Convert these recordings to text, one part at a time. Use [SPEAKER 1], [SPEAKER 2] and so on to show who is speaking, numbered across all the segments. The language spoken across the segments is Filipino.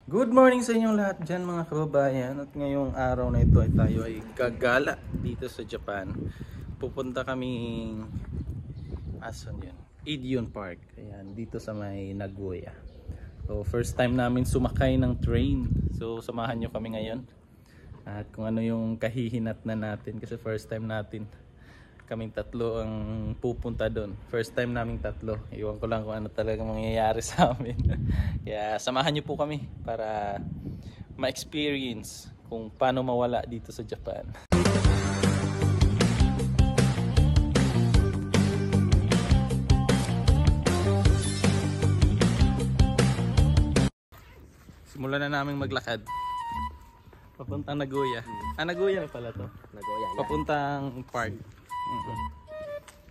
[SPEAKER 1] Good morning sa inyong lahat dyan mga kababayan. At ngayong araw na ito ay tayo ay gagala dito sa Japan. Pupunta kaming asan yun? Ideon Park. Ayan, dito sa may Nagoya. So first time namin sumakay ng train. So samahan nyo kami ngayon. At kung ano yung kahihinat na natin. Kasi first time natin kaming tatlo ang pupunta doon. First time naming tatlo. Iwan ko lang kung ano talaga mangyayari sa amin. Kaya samahan niyo po kami para ma-experience kung paano mawala dito sa Japan. Simulan na naming maglakad. Papuntang Nagoya. Nagoya na pala to.
[SPEAKER 2] Nagoya.
[SPEAKER 1] Papuntang park.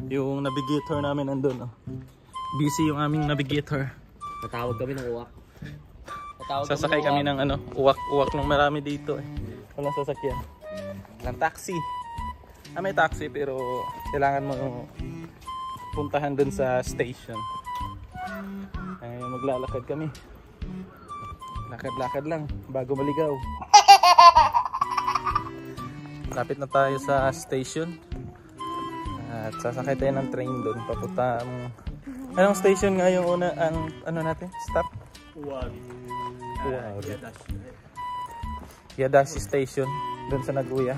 [SPEAKER 1] Yung navigator namin nandun. Busy yung aming navigator.
[SPEAKER 2] Natawag kami ng uwak.
[SPEAKER 1] Sasakay kami ng uwak ng marami dito. Walang sasakyan. Ng taxi. May taxi pero kailangan mo puntahan dun sa station. Ngayon maglalakad kami. Lakad-lakad lang bago maligaw. Lapit na tayo sa station. At sasakay tayo ng train doon papuntang anong station nga yung una ang ano natin? Stop? Yadashi Station doon sa Nagoya.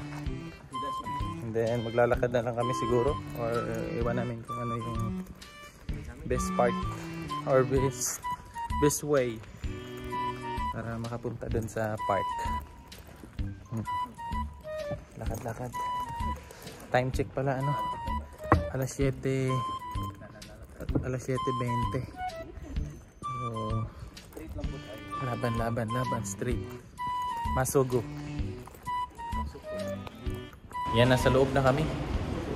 [SPEAKER 1] And then maglalakad na lang kami siguro or iwan namin kung ano yung best part or best way para makapunta doon sa park. Lakad-lakad. Time check pala alas 7:20. So, laban street. Masugo. Yan, nasa loob na kami.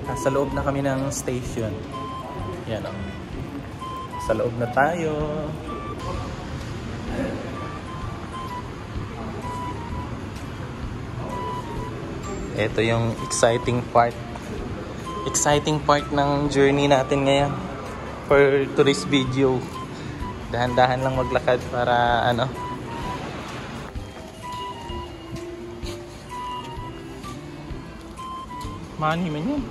[SPEAKER 1] Nasa loob na kami ng station. Yan o. Sa loob na tayo. Ito yung exciting part ng journey natin ngayon for today's video. Dahan-dahan lang maglakad para mani man yun.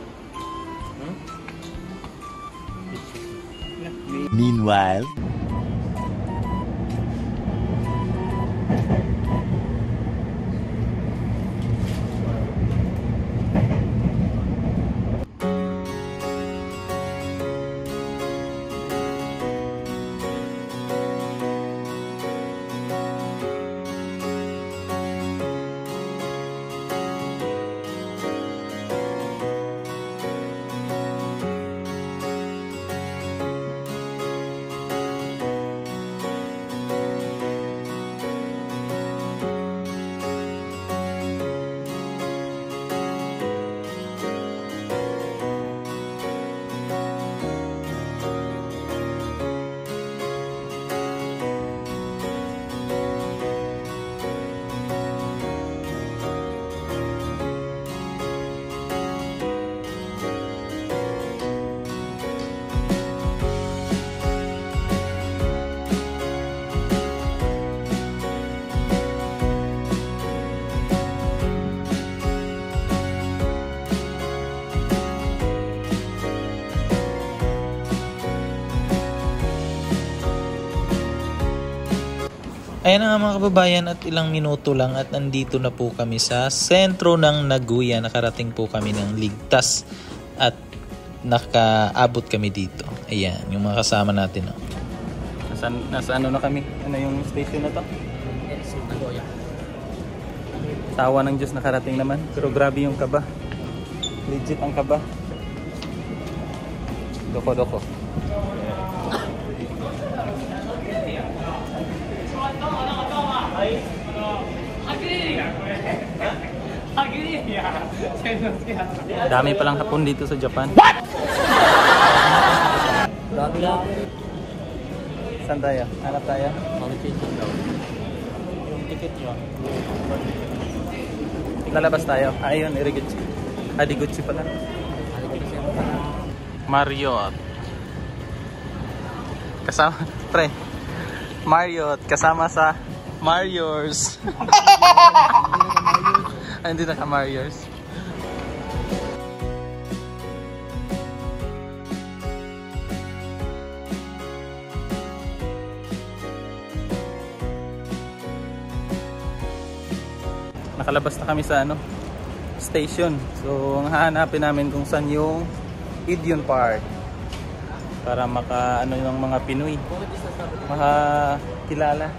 [SPEAKER 3] Meanwhile,
[SPEAKER 4] ayan na nga mga kababayan, at ilang minuto lang at nandito na po kami sa sentro ng Nagoya. Nakarating po kami ng ligtas at nakaabot kami dito. Ayan, yung mga kasama natin.
[SPEAKER 1] Nasa ano na kami? Ano yung station na to?
[SPEAKER 2] Yes, Nagoya.
[SPEAKER 1] Tawa ng Diyos, nakarating naman. Pero grabe yung kaba. Legit ang kaba. Doko. Dami palang hapon dito sa Japan. What? Saan tayo? Hanap tayo? Yung ticket nyo. Lalabas tayo. Ayun, Iriguchi. Adiguchi pala. Marriott. Kasama, pre. Marriott kasama sa Mariors. Hindi na ka Mariors. Nakalabas na kami sa station. So, hahanapin namin kung saan yung Ideon Park para yung mga Pinoy makakilala.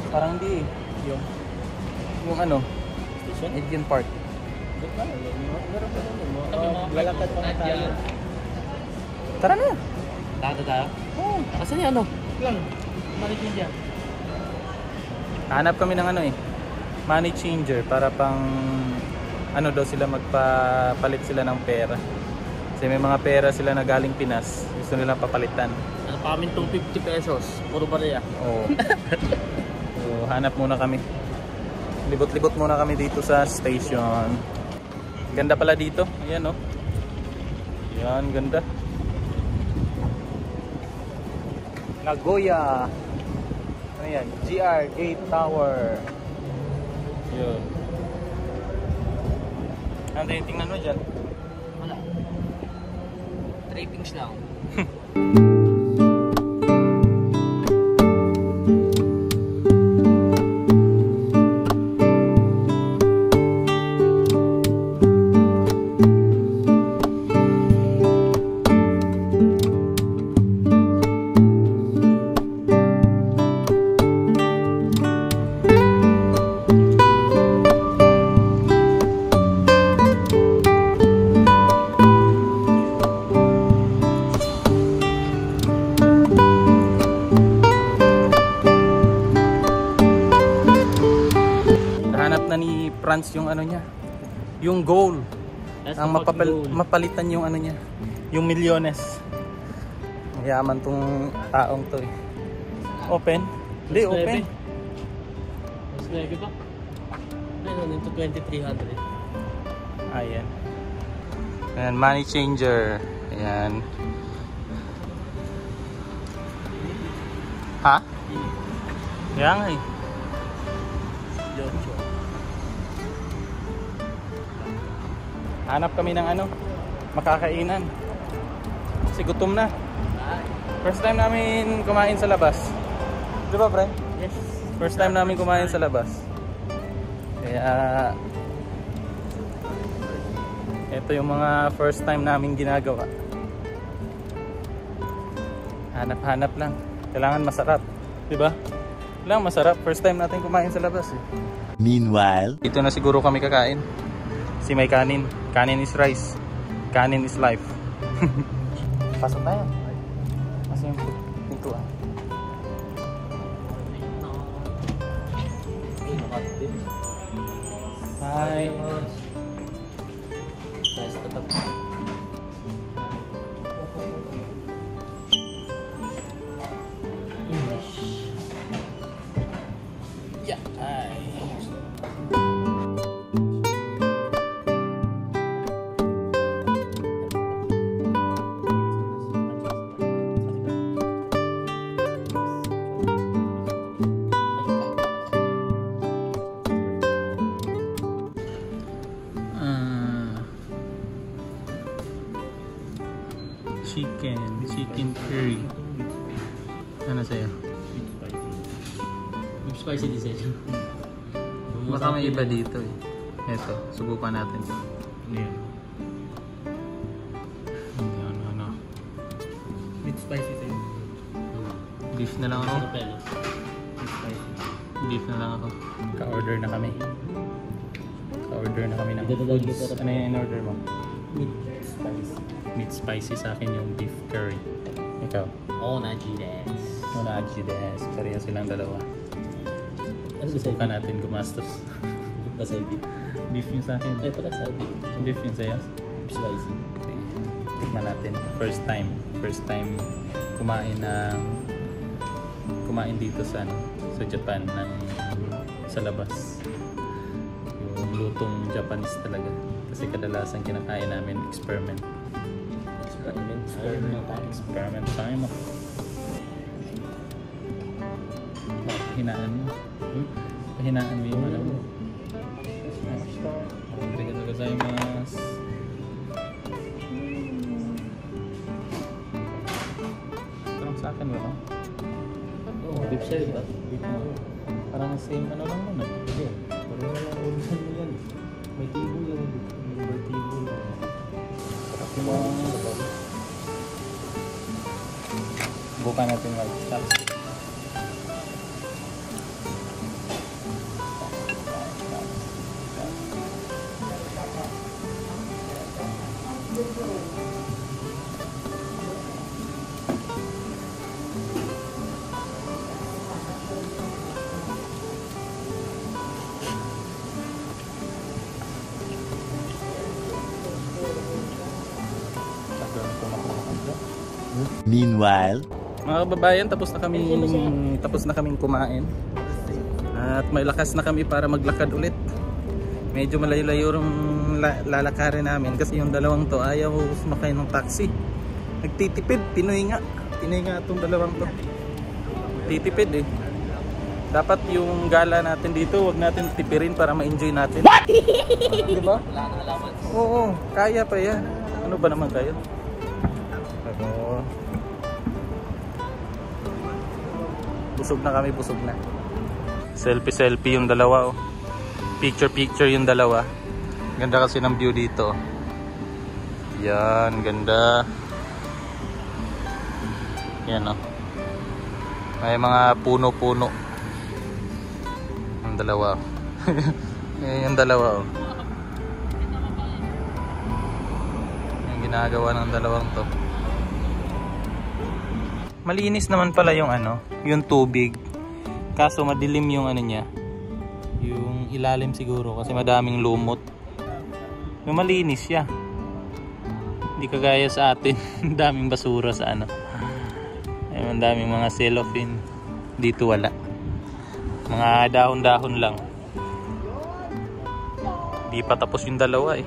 [SPEAKER 1] Parang di yung Ideon Park.
[SPEAKER 2] Lalakad pa tayo.
[SPEAKER 1] Tara na.
[SPEAKER 2] Tata tayo?
[SPEAKER 1] Oh,
[SPEAKER 2] Asan yung lang? Marikin dyan.
[SPEAKER 1] hanap kami ng money changer para pang daw sila magpapalit sila ng pera. Kasi may mga pera sila na galing Pinas. Gusto nilang papalitan.
[SPEAKER 2] Ano pa kami itong 50 pesos? Puro bariya.
[SPEAKER 1] Oo. So, hanap muna kami. Libot-libot muna kami dito sa station. Ganda pala dito. Ayan Ayan, ganda. Nagoya. Ano yan? GR Gate Tower. Yun. Ano yung tingnan mo dyan?
[SPEAKER 2] Wala. Drapings lang.
[SPEAKER 1] France yung niya, yung goal ang mapalitan yung niya, yung milyones. Mayaman tong taong to Open? Hindi, open.
[SPEAKER 2] Mas lagi ba? Ayun, into 2300.
[SPEAKER 1] Ayan. Ayan, money changer. Ayan. Ha? Kaya nga Hanap kami ng makakainan. Kasi gutom na. First time namin kumain sa labas. Di ba, friend?
[SPEAKER 2] Yes.
[SPEAKER 1] First time namin kumain sa labas. Kaya ito yung mga first time namin ginagawa. Hanap-hanap lang. Kailangan masarap. Di ba? Kailangan masarap. First time natin kumain sa labas
[SPEAKER 4] Meanwhile,
[SPEAKER 1] ito na siguro kami kakain. Si may kanin. Kanin is rice. Kanin is life. Pasok tayo. Pasok yung pintuan. Hi. Yeah. Hi. Chicken curry. Ano sa'yo?
[SPEAKER 2] Spicy decision.
[SPEAKER 1] Baka may iba dito Ito, subukan natin.
[SPEAKER 2] Ayan.
[SPEAKER 1] Ano.
[SPEAKER 2] With spicy sa'yo.
[SPEAKER 1] Beef na lang ako.
[SPEAKER 2] With spicy.
[SPEAKER 1] Beef na lang ako. Ka-order na kami. Ka-order na kami ng foods. Ano yung in-order mo?
[SPEAKER 2] With spicy.
[SPEAKER 1] Meat spicy sa akin yung beef curry. Ikaw?
[SPEAKER 2] Onaji desu.
[SPEAKER 1] Onaji desu. Pareha silang dalawa.
[SPEAKER 2] Ano ba sa'yo?
[SPEAKER 1] Subukan natin gumastos.
[SPEAKER 2] Ba sa'yo?
[SPEAKER 1] Beef yung sa akin.
[SPEAKER 2] Ay, pala sa'yo.
[SPEAKER 1] Beef yung sa'yo?
[SPEAKER 2] Spicy.
[SPEAKER 1] Okay. Tikman natin. First time kumain dito sa Japan sa labas. Yung lutong Japanese talaga. Kasi kadalasan kinakain namin experiment time. Hinaan mo. Pahinaan mo yung ano mo. Arigatou gozaimasu. Parang sa akin ba?
[SPEAKER 2] Oo, beef sa'yo ba? Beef na ako.
[SPEAKER 1] Parang same ano lang muna.
[SPEAKER 2] Hindi. Parang walang ulisan mo yan. May tibol yan. May tibol.
[SPEAKER 1] Sarap yung mga bukan natin mag-stop.
[SPEAKER 3] Meanwhile,
[SPEAKER 1] Mga kababayan, tapos na kaming kumain. At may lakas na kami para maglakad ulit. Medyo malayo-layo yung lalakarin namin kasi yung dalawang to ayaw sumakay ng taxi. Nagtitipid, Pinoy nga itong dalawang to. Titipid eh. Dapat yung gala natin dito, wag natin tipirin para ma-enjoy natin. Di ba?
[SPEAKER 2] Wala nang alaman.
[SPEAKER 1] Oo, kaya pa yan. Ano ba naman kayo? Ano? Busog na kami, busog na. Selfie yung dalawa oh. Picture yung dalawa. Ganda kasi ng view dito. Yan, ganda. Yan oh. May mga puno-puno. Yung dalawa. Yung dalawa oh. Yung ginagawa ng dalawang to. Malinis naman pala yung ano, yung tubig. Kaso madilim yung ano niya. Yung ilalim siguro kasi madaming lumot. Yung malinis siya. Hindi kagaya sa atin, daming basura sa ano. Ay, daming mga cellophane. Dito wala. Mga dahon-dahon lang. Di pa tapos yung dalawa eh.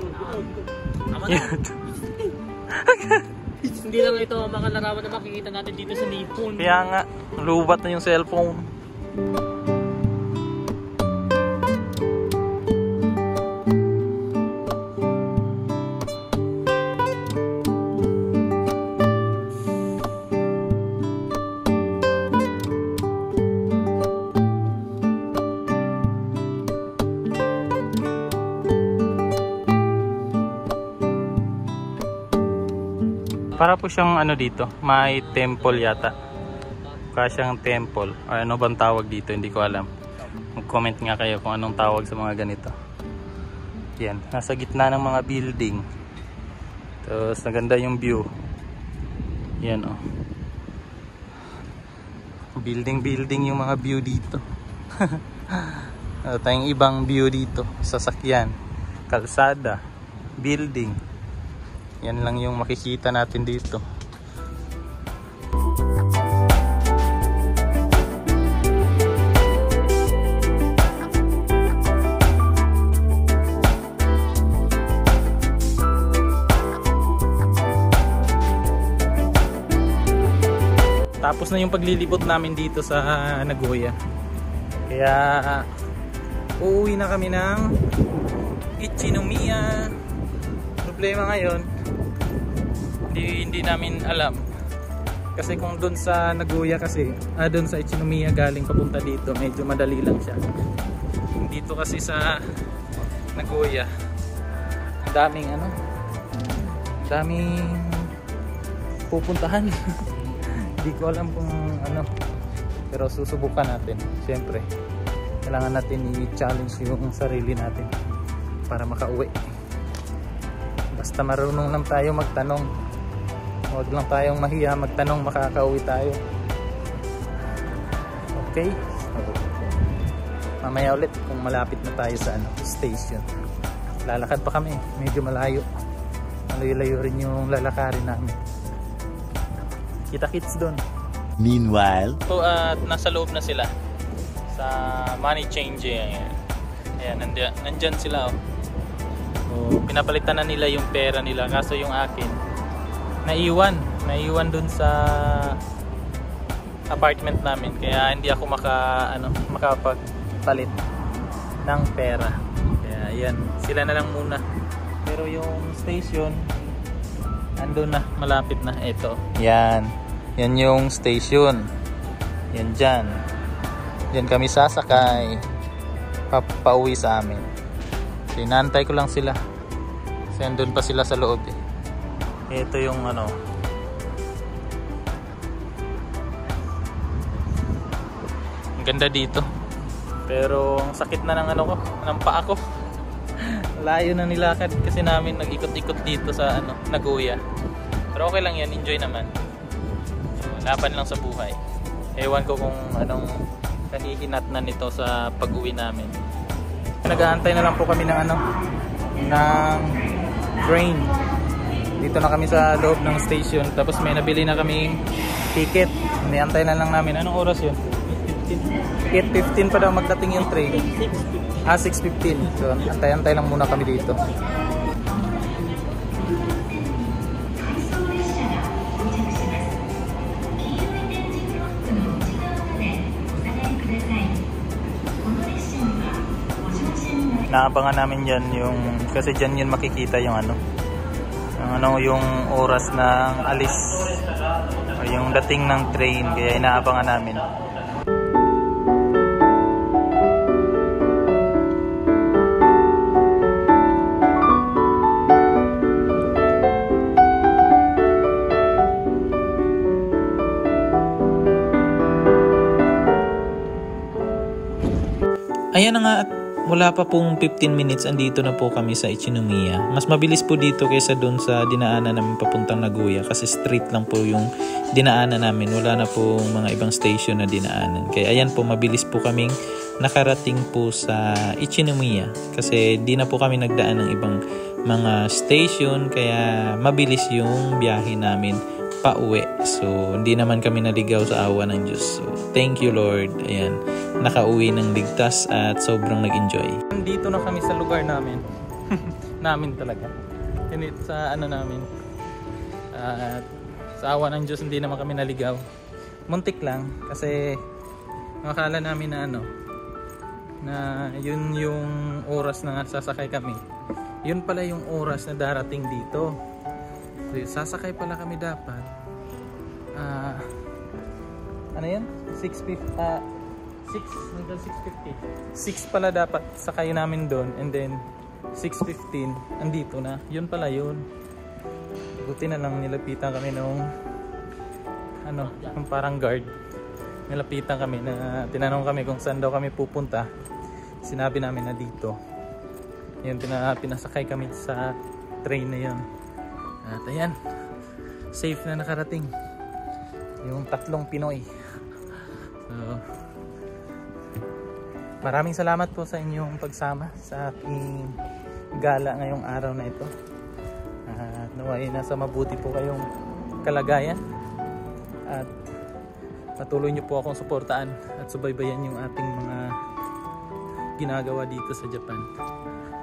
[SPEAKER 2] Hindi lang ito ang mga larawan na makikita natin dito sa Nippon.
[SPEAKER 1] Kaya nga, lubat na yung cellphone. Para po siyang ano dito, may temple yata. Kasyang temple. O ano bang tawag dito, hindi ko alam. Mag-comment nga kayo kung anong tawag sa mga ganito. Yan, nasa gitna ng mga building. Tapos naganda yung view. Yan oh. Building yung mga view dito. Tayong ibang view dito. Sasakyan, kalsada, building. Yan lang yung makikita natin dito. Tapos na yung paglilibot namin dito sa Nagoya. Kaya uuwi na kami ng Ichinomiya. Problema ngayon, hindi namin alam kasi kung doon sa Nagoya kasi doon sa Ichinomiya galing papunta dito medyo madali lang siya. Dito kasi sa Nagoya ang daming pupuntahan. Hindi ko alam kung ano, pero susubukan natin. Siyempre kailangan natin i-challenge yung sarili natin para makauwi. Basta marunong lang tayo magtanong. Huwag lang tayong mahiya magtanong, makakauwi tayo. Okay? Mamaya ulit kung malapit na tayo sa station. Lalakad pa kami, medyo malayo. Malayo-layo rin yung lalakarin namin. Kita-kits doon.
[SPEAKER 3] meanwhile,
[SPEAKER 1] So at nasa loob na sila sa money changing. Ayan, nandyan sila oh. So, pinapalitan na nila yung pera nila kaso yung akin naiwan dun sa apartment namin kaya hindi ako makapag
[SPEAKER 4] magpalit ng pera. Kaya yan, sila na lang muna. Pero yung station andun na, malapit na. Ito, yan yung station. Yan dyan. Diyan kami sasakay pauwi sa amin. So, inaantay ko lang sila kasi andun pa sila sa loob eh. Ito yung ano, ang ganda dito, pero ang sakit na ng ano ko, ng paa ko. Layo na nilakad kasi namin, nag-ikot-ikot dito sa ano, Nagoya. Pero okay lang yan, enjoy naman. So, laban lang sa buhay. Ewan ko kung anong kanihinat na nito sa pag-uwi namin. Nag-aantay na lang po kami ng ano, ng train. Dito na kami sa loob ng station. Tapos may nabili na kaming ticket. Niantay na lang namin. Anong oras yun? 8:15 pa daw magdating yung train. 6:15. So antay-antay lang muna kami dito. Naabangan namin dyan yung, kasi dyan yun makikita yung ano, yung oras ng alis o yung dating ng train, kaya inaabangan namin. Ayan na nga, at wala pa pong 15 minutes andito na po kami sa Ichinomiya. Mas mabilis po dito kaysa dun sa dinaanan namin papuntang Nagoya kasi straight lang po yung dinaanan namin. Wala na po mga ibang station na dinaanan. Kaya ayan po, mabilis po kaming nakarating po sa Ichinomiya kasi di na po kami nagdaan ng ibang mga station, kaya mabilis yung biyahe namin pauwi. So hindi naman kami naligaw sa awa ng Diyos. So thank you Lord. Ayan, nakauwi ng ligtas at sobrang nag-enjoy. Dito na kami sa lugar namin. Namin talaga. Sa ano namin. At sa awa ng Diyos hindi naman kami naligaw. Muntik lang kasi nakakala namin na ano, na yun yung oras na sasakay kami. Yun pala yung oras na darating dito. So, sasakay pala kami dapat. Ano yan? 6 hanggang 6:50. 6 pala dapat sakay namin doon, and then 6:15 andito na. Yun pala yun. Buti na lang nilapitan kami nung ano, yung parang guard. Nilapitan kami na tinanong kami kung saan daw kami pupunta. Sinabi namin na dito. Yun, pinasakay kami sa train na yun. At ayan, safe na nakarating yung 3 Pinoy. So, maraming salamat po sa inyong pagsama sa aking gala ngayong araw na ito. At naway nasa mabuti po kayong kalagayan at patuloy niyo po akong suportaan at subaybayan yung ating mga ginagawa dito sa Japan.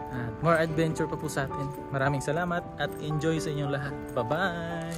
[SPEAKER 4] At more adventure pa po sa atin. Maraming salamat at enjoy sa inyong lahat. Bye-bye!